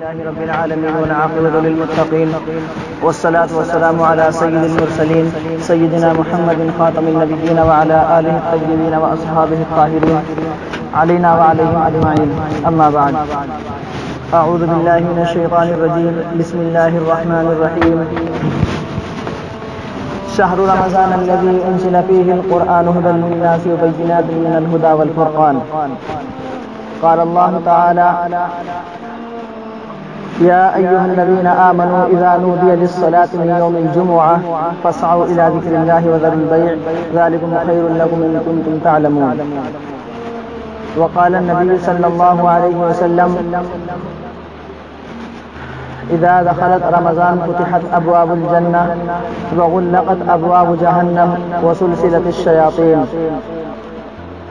لله رب العالمين والعاقبة للمتقين والصلاة والسلام على سيد المرسلين سيدنا محمد خاتم النبيين وعلى آله الطيبين وأصحابه الطاهرين علينا وعليهم أجمعين. أما بعد، أعوذ بالله من الشيطان الرجيم. بسم الله الرحمن الرحيم. شهر رمضان الذي أنزل فيه القرآن هدى للناس وبينات من الهدى والفرقان. قال الله تعالى: يا أيها الذين آمنوا إذا نودي للصلاة من يوم الجمعة فاسعوا إلى ذكر الله وذروا البيع ذلكم خير لكم إن كنتم تعلمون. وقال النبي صلى الله عليه وسلم: إذا دخلت رمضان فتحت أبواب الجنة وغلقت أبواب جهنم وسلسلت الشياطين.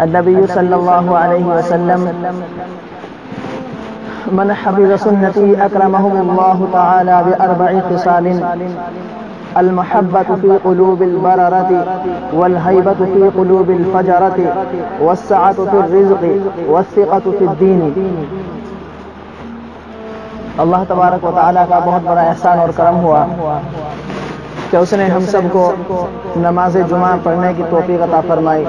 النبي صلى الله عليه وسلم: من حفظ سنتي أكرمهم الله تعالى بأربع خصال: المحبة في قلوب البررة، والهيبة في قلوب الفجرة، والسعة في الرزق، والثقة في الدين. اللہ تبارک و تعالیٰ کا بہت بڑا احسان اور کرم ہوا کہ اس نے ہم سب کو نماز جمعہ پڑھنے کی توفیق عطا فرمائی،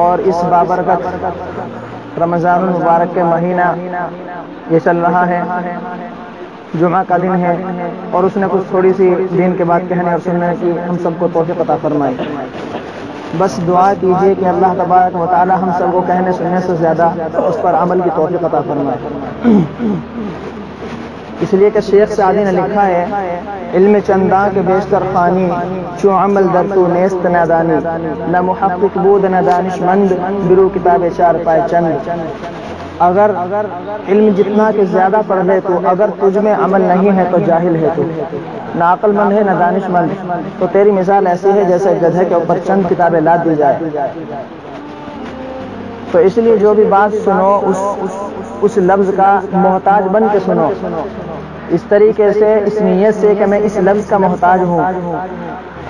اور اس بابرکت رمضان المبارک کے مہینہ یہ چل رہا ہے، جمعہ کا دن ہے، اور اس نے کچھ تھوڑی سی دین کے بات کہنے اور سننے کی ہم سب کو توفیق عطا فرمائی. بس دعا کیجئے کہ اللہ تبارک و تعالی ہم سب کو کہنے سننے سے زیادہ اس پر عمل کی توفیق عطا فرمائے. اس لیے کہ شیخ سعدی نے لکھا ہے: علم چنداں کے بیشتر خانی، چو عمل در تو نیست نادانی، نہ محقق بود نہ دانش مند، برو کتاب چار پائے چند. اگر علم جتنا کہ زیادہ پڑھ لے تو اگر تجھ میں عمل نہیں ہے تو جاہل ہے تو، نہ عقل مند ہے نہ دانش مند، تو تیری مثال ایسی ہے جیسے گدھے کے اوپر چند کتابیں لاد دی جائے. تو اس لیے جو بھی بات سنو اس لفظ کا محتاج بن کے سنو، اس طریقے سے، اس نیت سے کہ میں اس لفظ کا محتاج ہوں،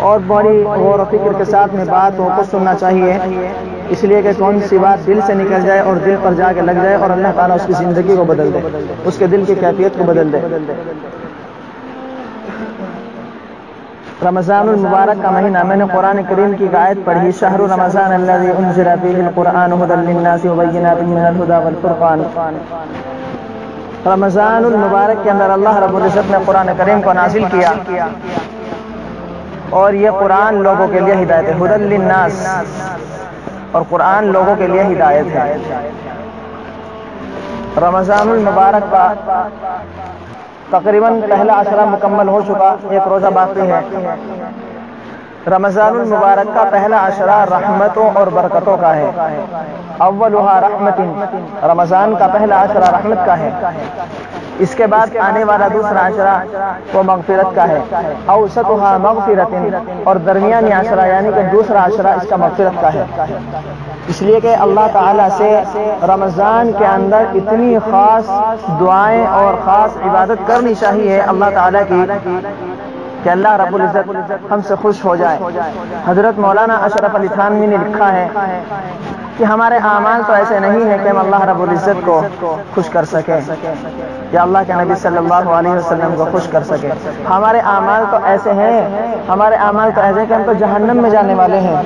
اور بڑی غور و فکر کے ساتھ میں باتوں کو سننا چاہیے، اس لیے کہ کون سی بات دل سے نکل جائے اور دل پر جا کے لگ جائے اور اللہ تعالیٰ اس کی زندگی کو بدل دے، اس کے دل کی کیفیت کو بدل دے. رمضان المبارک کا مہینہ، میں نے قرآن کریم کی آیت پڑھی: شہر رمضان الذی انزل فیہ القرآن ھدی للناس وبینات من الھدی والفرقان. رمضان المبارک کے اندر اللہ رب العزت نے قرآن کریم کو نازل کیا، اور یہ قرآن لوگوں کے لیے ہدایت ہے. ھدی للناس، اور قرآن لوگوں کے لیے ہدایت ہے. رمضان المبارک کا تقریباً پہلا عشرہ مکمل ہو چکا، ایک روزہ باقی ہے. رمضان المبارک کا پہلا عشرہ رحمتوں اور برکتوں کا ہے. اولھا رحمت، رمضان کا پہلا عشرہ رحمت کا ہے. اس کے بعد آنے والا دوسرا عشرہ وہ مغفرت کا ہے. اوسطھا مغفرت، اور درمیانی عشرہ یعنی کہ دوسرا عشرہ اس کا مغفرت کا ہے. اس لیے کہ اللہ تعالیٰ سے رمضان کے اندر اتنی خاص دعائیں اور خاص عبادت کرنی چاہیے اللہ تعالیٰ کی کہ اللہ رب العزت ہم سے خوش ہو جائے. حضرت مولانا اشرف علی تھانوی نے لکھا ہے کہ ہمارے اعمال تو ایسے نہیں ہیں کہ ہم اللہ رب العزت کو خوش کر سکیں یا اللہ کے نبی صلی اللہ علیہ وسلم کو خوش کر سکیں. ہمارے اعمال تو ایسے ہیں، ہمارے اعمال تو ایسے کہ ہم تو جہنم میں جانے والے ہیں.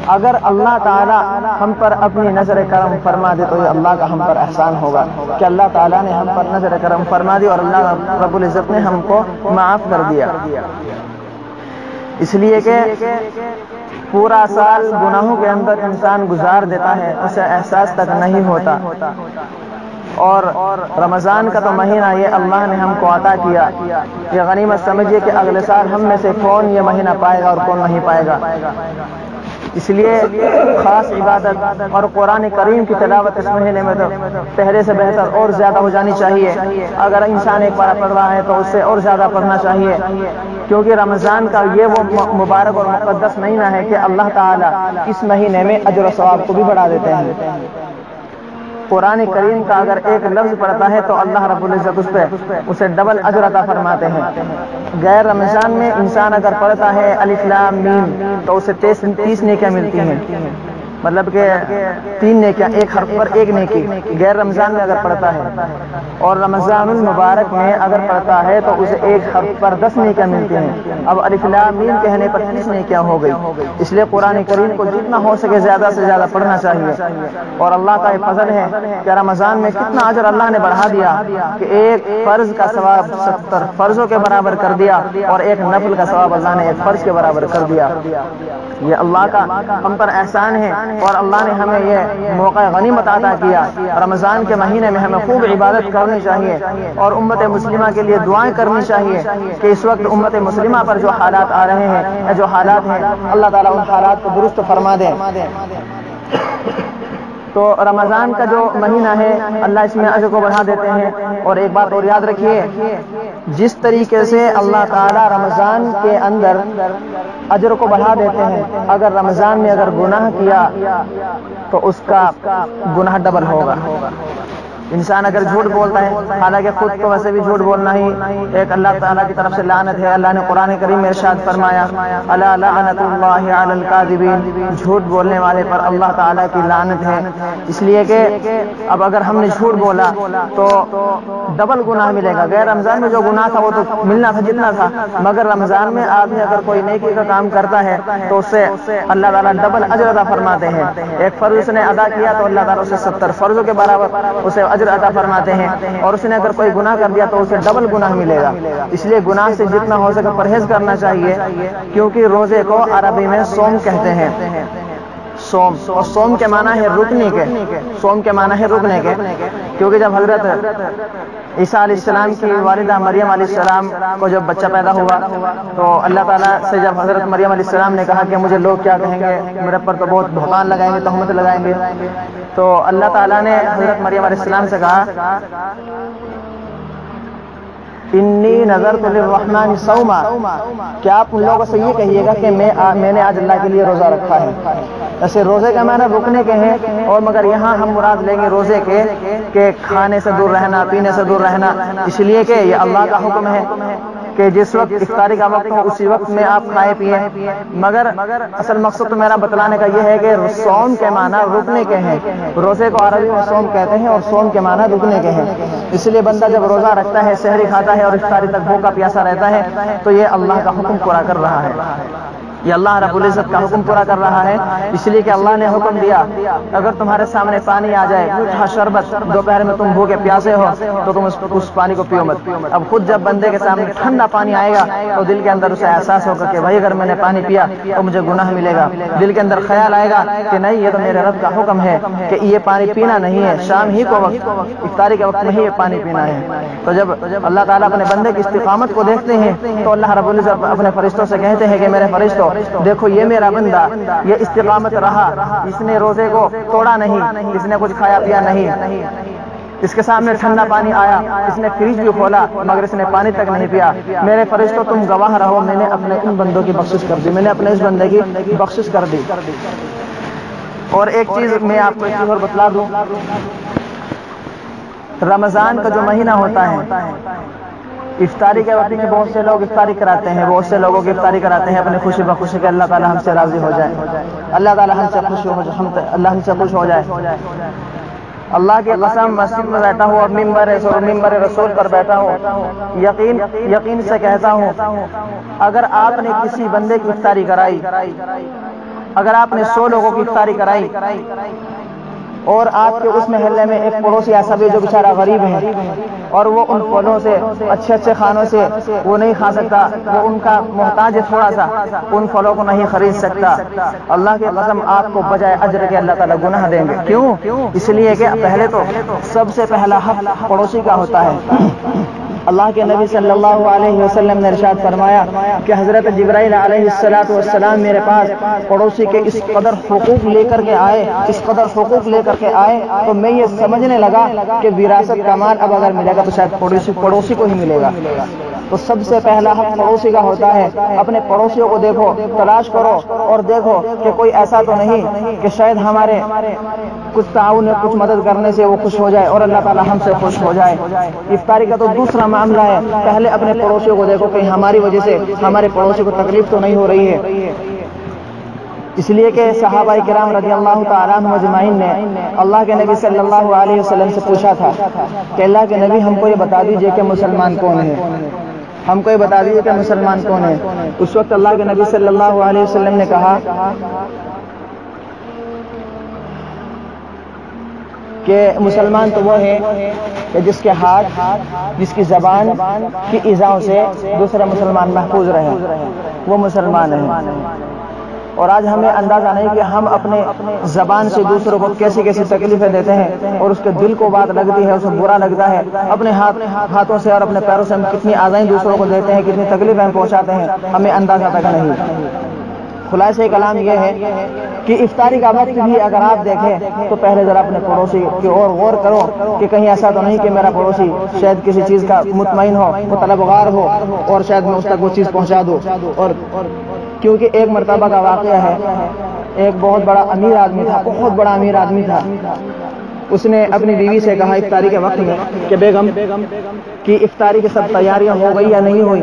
اگر اللہ تعالیٰ ہم پر اپنی نظر کرم فرما دے تو یہ اللہ کا ہم پر احسان ہوگا کہ اللہ تعالیٰ نے ہم پر نظر کرم فرما دی اور اللہ رب العزت نے ہم کو معاف کر دیا. اس لیے کہ پورا سال گناہوں کے اندر انسان گزار دیتا ہے، اسے احساس تک نہیں ہوتا، اور رمضان کا تو مہینہ یہ اللہ نے ہم کو عطا کیا. یہ غنیمت سمجھیے کہ اگلے سال ہم میں سے کون یہ مہینہ پائے گا اور کون نہیں پائے گا. اس لیے خاص عبادت اور قرآن کریم کی تلاوت اس مہینے میں تو پہلے سے بہتر اور زیادہ ہو جانی چاہیے. اگر انسان ایک پارہ پڑھ رہا ہے تو اس سے اور زیادہ پڑھنا چاہیے، کیونکہ رمضان کا یہ وہ مبارک اور مقدس مہینہ ہے کہ اللہ تعالیٰ اس مہینے میں اجر و ثواب کو بھی بڑھا دیتے ہیں. قرآن کریم کا اگر ایک لفظ پڑھتا ہے تو اللہ رب العزت اسے ڈبل اجر عطا فرماتے ہیں. غیر رمضان میں انسان اگر پڑھتا ہے الف لام میم تو اسے 30 نیکیاں ملتی ہیں، مطلب کہ 3 نیکیاں، ایک حرف پر ایک نیکی غیر رمضان میں اگر پڑھتا ہے، اور رمضان المبارک میں اگر پڑھتا ہے تو اسے ایک حرف پر 10 نیکیاں ملتی ہیں۔ اب الف لام میم کہنے پر 30 نیکیاں ہو گئی۔ اس لیے قرآن کریم کو جتنا ہو سکے زیادہ سے زیادہ پڑھنا چاہیے۔ اور اللہ کا یہ فضل ہے کہ رمضان میں کتنا اجر اللہ نے بڑھا دیا کہ ایک فرض کا ثواب 70 فرضوں کے برابر کر دیا، اور ایک نفل کا ثواب اللہ نے ایک فرض کے برابر کر دیا۔ یہ اللہ کا ہم پر احسان ہے، اور اللہ نے ہمیں یہ موقع غنیمت عطا کیا۔ رمضان کے مہینے میں ہمیں خوب عبادت کرنی چاہیے، اور امت مسلمہ کے لیے دعائیں کرنی چاہیے کہ اس وقت امت مسلمہ پر جو حالات آ رہے ہیں، جو حالات ہیں، اللہ تعالیٰ ان حالات کو درست فرما دے۔ تو رمضان کا جو مہینہ ہے اللہ اس میں اجر کو بڑھا دیتے ہیں۔ اور ایک بات اور یاد رکھیے، جس طریقے سے اللہ تعالیٰ رمضان کے اندر اجر کو بڑھا دیتے ہیں، اگر رمضان میں اگر گناہ کیا تو اس کا گناہ ڈبل ہوگا۔ انسان اگر جھوٹ بولتا ہے، حالانکہ خود تو ویسے بھی جھوٹ بولنا ہی ایک اللہ تعالیٰ کی طرف سے لعنت ہے۔ اللہ نے قرآن کریم میں ارشاد فرمایا، الا لعنت اللہ علی الکاذبین، جھوٹ بولنے والے پر اللہ تعالیٰ کی لعنت ہے۔ اس لیے کہ اب اگر ہم نے جھوٹ بولا تو ڈبل گناہ ملے گا۔ غیر رمضان میں جو گناہ تھا وہ تو ملنا تھا جتنا تھا، مگر رمضان میں آدمی اگر کوئی نیکی کا کام کرتا ہے تو اس سے اللہ تعالیٰ ڈبل اجر عطا فرماتے ہیں۔ ایک فرض اس نے ادا کیا تو اللہ تعالیٰ اسے 70 فرضوں کے برابر اسے اجر عطا فرماتے ہیں، اور اس نے اگر کوئی گناہ کر دیا تو اسے ڈبل گناہ ملے گا۔ اس لیے گناہ سے جتنا ہو سکے پرہیز کرنا چاہیے، کیونکہ روزے کو عربی میں صوم کہتے ہیں۔ صوم، اور صوم کے معنی ہے رکنے کے، صوم کے معنی ہے رکنے کے، کیونکہ جب حضرت عیسیٰ علیہ السلام کی والدہ مریم علیہ السلام کو جب بچہ پیدا ہوا تو اللہ تعالیٰ سے جب حضرت مریم علیہ السلام نے کہا کہ مجھے لوگ کیا کہیں گے، میرے پر تو بہت بہتان لگائیں گے، تہمت لگائیں گے، تو اللہ تعالیٰ نے حضرت مریم علیہ السلام سے کہا، انی نذرت للرحمن صوما، کیا آپ ان لوگوں سے یہ کہیے گا کہ میں نے آج اللہ کے لیے روزہ رکھا ہے۔ ایسے روزے کا معنی رکنے کے ہیں، اور مگر یہاں ہم مراد لیں گے روزے کے کہ کھانے سے دور رہنا، پینے سے دور رہنا، اس لیے کہ یہ اللہ کا حکم ہے کہ جس وقت افطاری کا وقت ہو اسی وقت میں آپ کھائے پیئیں۔ مگر اصل مقصد تو میرا بتلانے کا یہ ہے کہ صوم کے معنی رکنے کے ہیں۔ روزے کو عربی میں صوم کہتے ہیں، اور صوم کے معنی رکنے کے ہیں۔ اس لیے بندہ جب روزہ رکھتا ہے، سحری کھاتا ہے اور افطاری تک بھوکا پیاسا رہتا ہے تو یہ اللہ کا حکم پورا کر رہا ہے، یہ اللہ رب العزت کا حکم پورا کر رہا ہے۔ اس لیے کہ اللہ نے حکم دیا، اگر تمہارے سامنے پانی آ جائے، میٹھا شربت، دوپہر میں تم بھوکے پیاسے ہو تو تم اس پانی کو پیو مت۔ اب خود جب بندے کے سامنے ٹھنڈا پانی آئے گا تو دل کے اندر اسے احساس ہوگا کہ بھائی اگر میں نے پانی پیا تو مجھے گناہ ملے گا۔ دل کے اندر خیال آئے گا کہ نہیں، یہ تو میرے رب کا حکم ہے کہ یہ پانی پینا نہیں ہے، شام ہی کو وقت، افطاری کے وقت میں ہی یہ پانی پینا ہے۔ تو جب اللہ تعالیٰ اپنے بندے کی استقامت کو دیکھتے ہیں تو اللہ رب العزت اپنے فرشتوں سے کہتے ہیں کہ میرے فرشتوں دیکھو، یہ میرا بندہ یہ استقامت رہا، اس نے روزے کو توڑا نہیں، اس نے کچھ کھایا پیا نہیں، اس کے سامنے ٹھنڈا پانی آیا، اس نے فریج بھی کھولا مگر اس نے پانی تک نہیں پیا۔ میرے فرشتوں تم گواہ رہو، میں نے اپنے ان بندوں کی بخشش کر دی، میں نے اپنے اس بندے کی بخشش کر دی۔ اور ایک چیز میں آپ کو ایک چیز اور بتلا دوں، رمضان کا جو مہینہ ہوتا ہے، افطاری کے وقت میں بہت سے لوگ افطاری کراتے ہیں، بہت سے لوگوں کی افطاری کراتے ہیں اپنے خوشی بخوشی کے، اللہ تعالیٰ ہم سے راضی ہو جائے، اللہ تعالیٰ ہم سے خوش ہو جائے، اللہ ہم سے خوش ہو جائے۔ اللہ کی قسم مسجد میں بیٹھا ہوں اور ممبر رسول پر بیٹھا ہوں، یقین سے کہتا ہوں اگر آپ نے کسی بندے کی افطاری کرائی، اگر آپ نے 100 لوگوں کی افطاری کرائی اور آپ کے اس محلے میں ایک پڑوسی ایسا بھی جو بیچارہ غریب ہے اور وہ ان پھلوں سے، اچھے اچھے کھانوں سے وہ نہیں کھا سکتا، وہ ان کا محتاج ہے تھوڑا سا، ان پھلوں کو نہیں خرید سکتا، اللہ کی قسم آپ کو بجائے اجر کے اللہ تعالیٰ گناہ دیں گے۔ کیوں؟ اس لیے کہ پہلے تو سب سے پہلا حق پڑوسی کا ہوتا ہے۔ اللہ کے نبی صلی اللہ علیہ وسلم نے ارشاد فرمایا کہ حضرت جبرائیل علیہ السلام میرے پاس پڑوسی کے اس قدر حقوق لے کر کے آئے، اس قدر حقوق لے کر کے آئے تو میں یہ سمجھنے لگا کہ وراثت کا مال اب اگر ملے گا تو شاید پڑوسی کو ہی ملے گا۔ تو سب سے پہلا حق پڑوسی کا ہوتا ہے۔ اپنے پڑوسیوں کو دیکھو، تلاش کرو اور دیکھو کہ کوئی ایسا تو نہیں کہ شاید ہمارے کچھ تعاون، کچھ مدد کرنے سے وہ خوش ہو جائے اور اللہ تعالیٰ ہم سے خوش ہو جائے۔ افطاری کا تو دوسرا معاملہ ہے، پہلے اپنے پڑوسیوں کو دیکھو کہ ہماری وجہ سے ہمارے پڑوسی کو تکلیف تو نہیں ہو رہی ہے۔ اس لیے کہ صحابہ کرام رضی اللہ تعالیٰ عنہم اجمعین نے اللہ کے نبی صلی اللہ علیہ وسلم سے پوچھا تھا کہ اللہ کے نبی ہم کو یہ بتا دیجئے کہ مسلمان کون ہے، ہم کو یہ بتا دیجئے کہ مسلمان کون ہے۔ اس وقت اللہ کے نبی صلی اللہ علیہ وسلم نے کہا کہ مسلمان تو وہ ہے کہ جس کے ہاتھ، جس کی زبان کی ایذاؤں سے دوسرا مسلمان محفوظ رہے، وہ مسلمان ہے۔ اور آج ہمیں اندازہ نہیں کہ ہم اپنے زبان سے دوسروں کو کیسی کیسی تکلیفیں دیتے ہیں، اور اس کے دل کو بات لگتی ہے، اسے برا لگتا ہے۔ اپنے ہاتھوں سے اور اپنے پیروں سے ہم کتنی آزائیں دوسروں کو دیتے ہیں، کتنی تکلیفیں ہم پہنچاتے ہیں، ہمیں اندازہ تک نہیں۔ خلاصہ کلام یہ ہے کہ افطاری کا وقت بھی اگر آپ دیکھیں تو پہلے ذرا اپنے پڑوسی کی اور غور کرو کہ کہیں ایسا تو نہیں کہ میرا پڑوسی شاید کسی چیز کا مطمئن ہو، وہ طلبگار ہو، اور شاید میں اس تک وہ چیز پہنچا دوں۔ اور کیونکہ ایک مرتبہ کا واقعہ ہے، ایک بہت بڑا امیر آدمی تھا، بہت بڑا امیر آدمی تھا۔ اس نے اپنی بیوی سے کہا افطاری کے وقت میں کہ بیگم کی افطاری کی سب تیاریاں ہو گئی یا نہیں ہوئی؟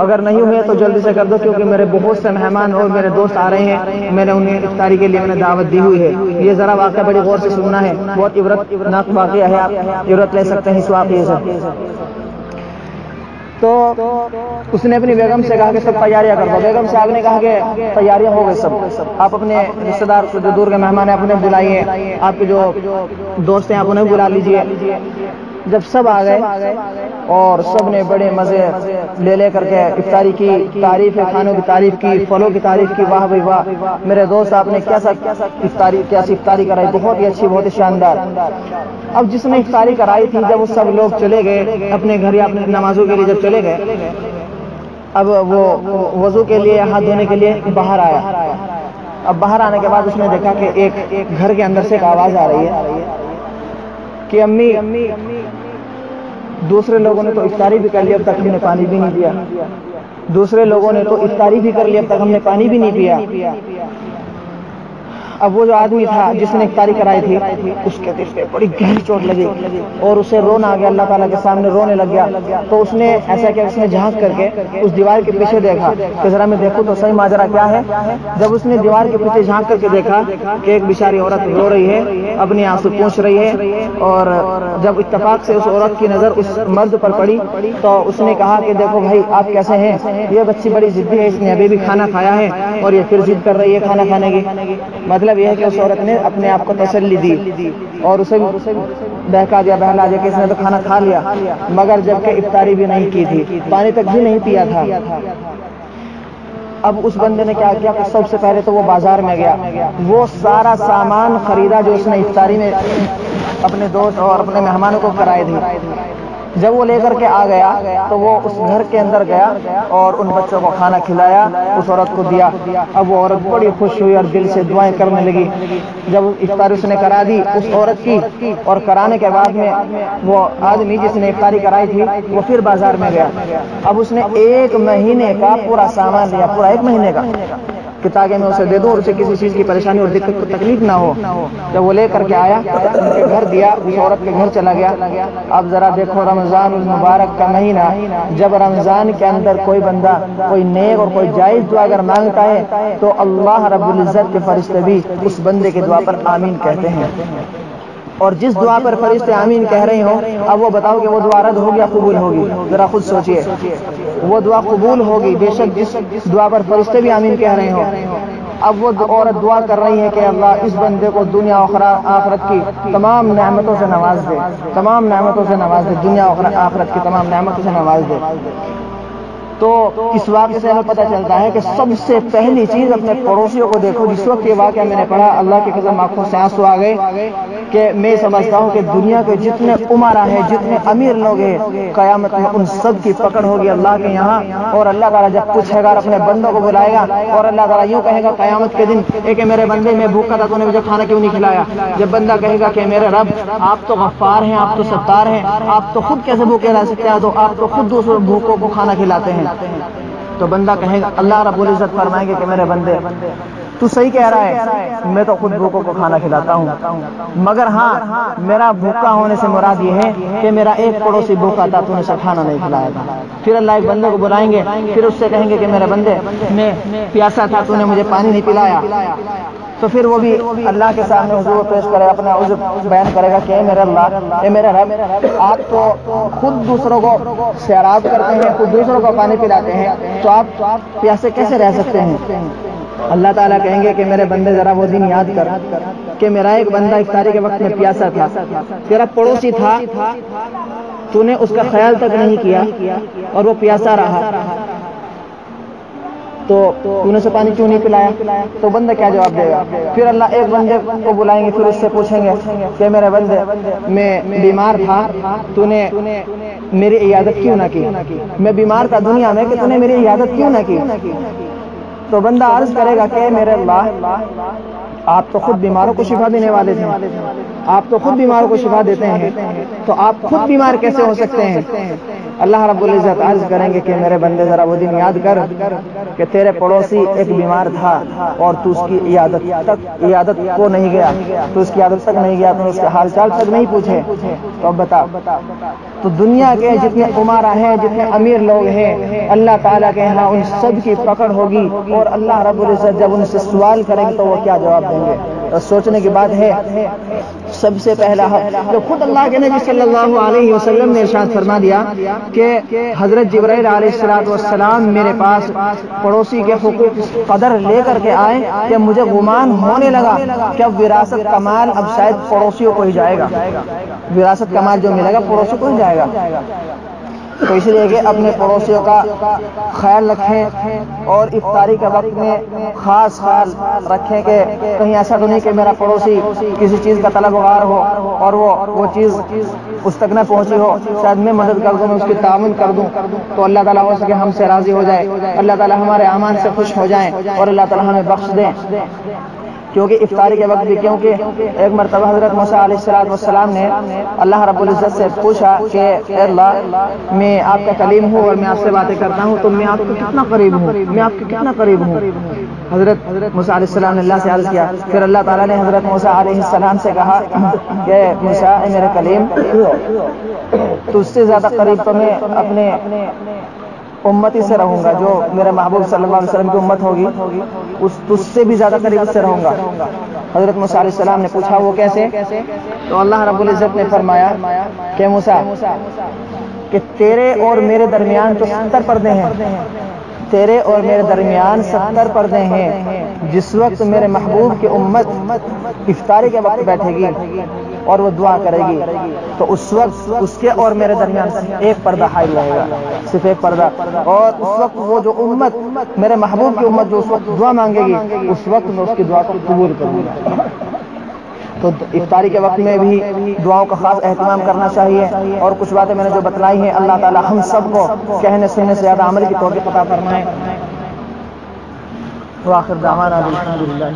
اگر نہیں ہوئی تو جلدی سے کر دو، کیونکہ میرے بہت سے مہمان اور میرے دوست آ رہے ہیں، میں نے انہیں افطاری کے لیے میں نے دعوت دی ہوئی ہے۔ یہ ذرا واقعہ بڑی غور سے سننا ہے، بہت عبرتناک واقعہ ہے، آپ عبرت لے سکتے ہیں اس واقعے سے۔ تو اس نے اپنی بیگم سے کہا کہ سب تیاریاں کر دو۔ بیگم صاحب نے کہا کہ تیاریاں ہو گئی سب، آپ اپنے رشتہ دار جو دور کے مہمان ہیں انہیں بلائیے، آپ کے جو دوست ہیں آپ انہیں بلا لیجئے۔ جب سب آ گئے اور سب نے بڑے مزے لے کر کے افطاری کی تعریف، کھانوں کی تعریف کی، پھلوں کی تعریف کی، واہ بھائی واہ میرے دوست آپ نے کیسی افطاری کرائی، بہت ہی اچھی، بہت ہی شاندار۔ اب جس نے افطاری کرائی تھی، جب وہ سب لوگ چلے گئے اپنے گھر یا اپنے نمازوں کے لیے جب چلے گئے، اب وہ وضو کے لیے، ہاتھ دھونے کے لیے باہر آیا۔ اب باہر آنے کے بعد اس نے دیکھا کہ ایک گھر کے اندر سے ایک آواز آ رہی ہے کہ امی دوسرے لوگوں نے تو افطاری بھی کر لی، اب تک ہم نے پانی بھی نہیں پیا۔ دوسرے لوگوں نے تو افطاری بھی کر لی، اب تک ہم نے پانی بھی نہیں پیا۔ اب وہ جو آدمی تھا جس نے افطاری کرائی تھی، اس کے دل پہ بڑی گہری چوٹ لگی اور اسے رونا آ گیا، اللہ تعالیٰ کے سامنے رونے لگ گیا۔ تو اس نے ایسا کیا، اس نے جھانک کر کے اس دیوار کے پیچھے دیکھا کہ ذرا میں دیکھوں تو صحیح ماجرا کیا ہے۔ جب اس نے دیوار کے پیچھے جھانک کر کے دیکھا کہ ایک بیچاری عورت رو رہی ہے، اپنی آنسو پوچھ رہی ہے، اور جب اتفاق سے اس عورت کی نظر اس مرد پر پڑی تو اس نے کہا کہ دیکھو بھائی آپ کیسے ہیں، یہ بچی بڑی ضدی ہے، اس نے ابھی بھی کھانا کھایا ہے اور یہ پھر ضد کر رہی ہے کھانا کھانے کی۔ مطلب یہ ہے کہ اس عورت نے اپنے آپ کو تسلی دی اور اسے بہلا دیا کہ اس نے تو کھانا کھا لیا، مگر جبکہ افطاری بھی نہیں کی تھی، پانی تک بھی نہیں پیا تھا۔ اب اس بندے نے کیا کیا کہ سب سے پہلے تو وہ بازار میں گیا، وہ سارا سامان خریدا جو اس نے افطاری میں اپنے دوست اور اپنے مہمانوں کو کرائے تھی۔ جب وہ لے کر کے آ گیا تو وہ اس گھر کے اندر گیا اور ان بچوں کو کھانا کھلایا، اس عورت کو دیا۔ اب وہ عورت بڑی خوش ہوئی اور دل سے دعائیں کرنے لگی۔ جب افطاری اس نے کرا دی اس عورت کی، اور کرانے کے بعد میں وہ آدمی جس نے افطاری کرائی تھی وہ پھر بازار میں گیا۔ اب اس نے 1 مہینے کا پورا سامان لیا، پورا 1 مہینے کا، کہ تاکہ میں اسے دے دوں اور اسے کسی چیز کی پریشانی اور دقت کو تکلیف نہ ہو۔ جب وہ لے کر کے آیا ان کے گھر دیا، اس عورت کے گھر چلا گیا۔ اب ذرا دیکھو رمضان المبارک کا مہینہ، جب رمضان کے اندر کوئی بندہ کوئی نیک اور کوئی جائز دعا اگر مانگتا ہے تو اللہ رب العزت کے فرشتے بھی اس بندے کی دعا پر آمین کہتے ہیں۔ اور جس دعا پر فرشتے آمین کہہ رہے ہوں، اب وہ بتاؤ کہ وہ دعا رد ہوگی یا قبول ہوگی؟ ذرا خود سوچئے، وہ دعا قبول ہوگی بے شک جس دعا پر فرشتے بھی آمین کہہ رہے ہوں۔ اب وہ عورت دعا کر رہی ہے کہ اللہ اس بندے کو دنیا اور آخرت کی تمام نعمتوں سے نواز دے، تمام نعمتوں سے نواز دے، دنیا اور آخرت کی تمام نعمتوں سے نواز دے۔ تو اس واقعے سے ہمیں پتہ چلتا ہے کہ سب سے پہلی چیز اپنے پڑوسیوں کو دیکھو۔ جس وقت یہ واقعہ میں نے پڑھا، اللہ کی قسم آنکھوں سے آنسو آ گئے کہ میں سمجھتا ہوں کہ دنیا کے جتنے عمرا ہیں، جتنے امیر لوگ ہیں، قیامت میں ان سب کی پکڑ ہوگی اللہ کے یہاں، اور اللہ تعالیٰ جب پوچھے گا اپنے بندوں کو بلائے گا اور اللہ تعالیٰ یوں کہے گا قیامت کے دن کہ میرے بندے میں بھوکا تھا تو نے مجھے کھانا کیوں نہیں کھلایا؟ جب بندہ کہے گا کہ میرے رب آپ تو غفار ہیں، آپ تو ستار ہیں، آپ تو خود کیسے بھوکے رہ سکتے ہیں، تو آپ تو خود دوسروں بھوکوں کو کھانا کھلاتے ہیں، تو بندہ کہے گا، اللہ رب العزت فرمائیں گے کہ میرے بندے تو صحیح کہہ رہا ہے، میں تو خود بھوکوں کو کھانا کھلاتا ہوں، مگر ہاں میرا بھوکا ہونے سے مراد یہ ہے کہ میرا ایک پڑوسی بھوکا تھا، تو نے اسے کھانا نہیں کھلایا تھا۔ پھر اللہ ایک بندے کو بلائیں گے، پھر اس سے کہیں گے کہ میرے بندے میں پیاسا تھا، تو نے مجھے پانی نہیں پلایا، تو پھر وہ بھی اللہ کے سامنے حضور پیش کرے، اپنا عذر بیان کرے گا کہ اے میرے اللہ، اے میرے رب، آپ تو خود دوسروں کو سیراب کرتے ہیں، خود دوسروں کو پانی پلاتے ہیں، تو آپ پیاسے کیسے رہ سکتے ہیں؟ اللہ تعالیٰ کہیں گے کہ میرے بندے ذرا وہ دن یاد کر کہ میرا ایک بندہ افطاری کے وقت میں پیاسا تھا، تیرا پڑوسی تھا، تو نے اس کا خیال تک نہیں کیا اور وہ پیاسا رہا، تو نے اسے پانی کیوں نہیں پلایا؟ تو بندہ کیا جواب دے گا؟ پھر اللہ ایک بندے کو بلائیں گے، پھر اس سے پوچھیں گے کہ میرے بندے میں بیمار تھا، تو نے میری عیادت کیوں نہ کی؟ میں بیمار تھا دنیا میں کہ تو نے میری عیادت کیوں نہ کی؟ تو بندہ عرض کرے گا کہ میرے اللہ، آپ تو خود بیماروں کو شفا دینے والے تھے، آپ تو خود بیماروں کو شفا دیتے ہیں، تو آپ خود بیمار کیسے ہو سکتے ہیں؟ اللہ رب العزت عرض کریں گے کہ میرے بندے ذرا وہ دن یاد کر کہ تیرے پڑوسی ایک بیمار تھا اور تو اس کی عیادت کو نہیں گیا، تو اس کی عادت تک نہیں گیا، تو اس کے حال چال تک نہیں پوچھے، تو اب بتا۔ تو دنیا کے جتنے عمرا ہیں، جتنے امیر لوگ ہیں، اللہ تعالیٰ کے یہاں ان سب کی پکڑ ہوگی، اور اللہ رب العزت جب ان سے سوال کریں گے تو وہ کیا جواب دیں گے؟ تو سوچنے کی بات ہے۔ سب سے پہلا جو خود اللہ کے نبی صلی اللہ علیہ وسلم نے ارشاد فرما دیا کہ حضرت جبرائیل علیہ السلام میرے پاس پڑوسی کے حقوق قدر لے کر کے آئے کہ مجھے گمان ہونے لگا کہ اب وراثت کا مال اب شاید پڑوسیوں کو ہی جائے گا، وراثت کا مال جو ملے گا پڑوسیوں کو ہی جائے گا۔ تو اس لیے کہ اپنے پڑوسیوں کا خیال رکھیں، اور افطاری کے وقت میں خاص خیال رکھیں کہ کہیں ایسا تو نہیں کہ میرا پڑوسی کسی چیز کا طلبگار ہو اور وہ چیز اس تک نہ پہنچی ہو، شاید میں مدد کر دوں، میں اس کی تعاون کر دوں، تو اللہ تعالیٰ ہو سکے ہم سے راضی ہو جائے، اللہ تعالیٰ ہمارے اعمال سے خوش ہو جائیں اور اللہ تعالیٰ ہمیں بخش دیں۔ کیونکہ افطاری کے وقت بھی، کیونکہ ایک مرتبہ حضرت موسیٰ علیہ السلام نے اللہ رب العزت سے پوچھا کہ اے اللہ، میں آپ کا کلیم ہوں اور میں آپ سے باتیں کرتا ہوں، تو میں آپ کو کتنا قریب ہوں، میں آپ کے کتنا قریب ہوں؟ حضرت موسیٰ علیہ السلام نے اللہ سے عرض کیا، پھر اللہ تعالیٰ نے حضرت موسیٰ علیہ السلام سے کہا کہ موسیٰ اے میرے کلیم، تجھ سے زیادہ قریب تو میں اپنے امتی سے رہوں گا، جو میرے محبوب صلی اللہ علیہ وسلم کی امت ہوگی، اس سے بھی زیادہ قریب سے رہوں گا۔ حضرت موسیٰ علیہ السلام نے پوچھا وہ کیسے؟ تو اللہ رب العزت نے فرمایا کہ موسیٰ، کہ تیرے اور میرے درمیان تو 70 پردے ہیں، تیرے اور میرے درمیان 70 پردے ہیں۔ جس وقت میرے محبوب کی امت افطاری کے وقت بیٹھے گی اور وہ دعا کرے گی، تو اس وقت اس کے اور میرے درمیان ایک پردہ حائل رہے گا، صرف ایک پردہ، اور اس وقت وہ جو امت میرے محبوب کی امت جو اس وقت دعا مانگے گی، اس وقت میں اس کی دعا کو قبول کروں گا۔ تو افطاری کے وقت میں بھی دعاؤں کا خاص اہتمام کرنا چاہیے، اور کچھ باتیں میں نے جو بتلائی ہیں، اللہ تعالی ہم سب کو کہنے سننے سے زیادہ عمل کی توفیق عطا فرمائے۔ وآخر دعوانا الحمدللہ۔